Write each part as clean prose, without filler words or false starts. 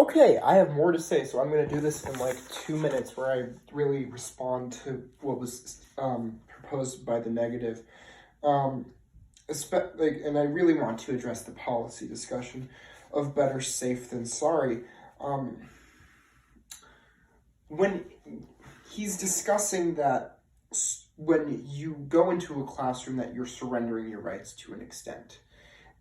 Okay, I have more to say, so I'm going to do this in like 2 minutes where I really respond to what was proposed by the negative. And I really want to address the policy discussion of better safe than sorry. Um, when he's discussing that when you go into a classroom that you're surrendering your rights to an extent.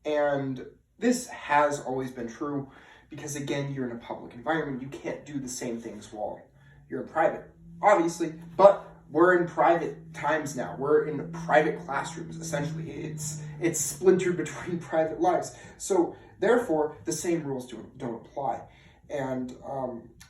And this has always been true because, again, you're in a public environment. You can't do the same things while you're in private, obviously, but we're in private times now. We're in private classrooms, essentially. It's splintered between private lives. So, therefore, the same rules don't apply. And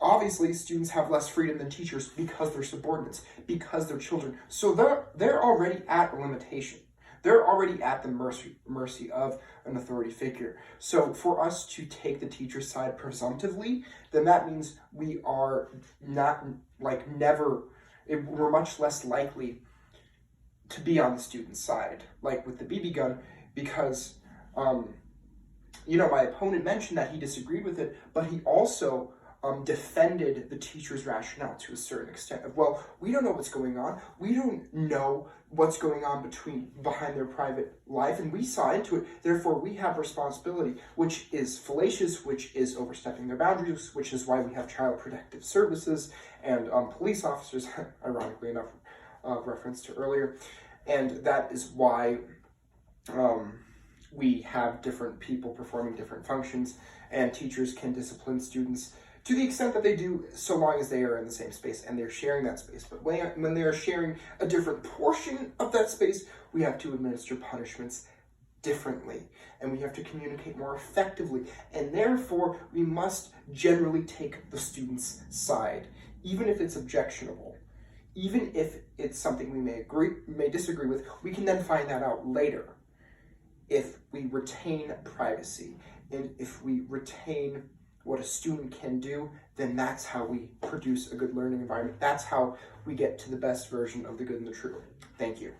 obviously, students have less freedom than teachers because they're subordinates, because they're children. So they're already at a limitation. They're already at the mercy of an authority figure. So for us to take the teacher's side presumptively, then that means we are not, we're much less likely to be on the student's side, like with the BB gun, because, my opponent mentioned that he disagreed with it, but he also defended the teacher's rationale to a certain extent of, well, we don't know what's going on. We don't know what's going on behind their private life, and we saw into it. Therefore, we have responsibility, which is fallacious, which is overstepping their boundaries, which is why we have child protective services and police officers, ironically enough, reference to earlier. And that is why we have different people performing different functions, and teachers can discipline students to the extent that they do, so long as they are in the same space and they're sharing that space. But when they are sharing a different portion of that space, we have to administer punishments differently, and we have to communicate more effectively. And therefore, we must generally take the student's side, even if it's objectionable. Even if it's something we may disagree with, we can then find that out later. If we retain privacy and if we retain what a student can do, then that's how we produce a good learning environment. That's how we get to the best version of the good and the true. Thank you.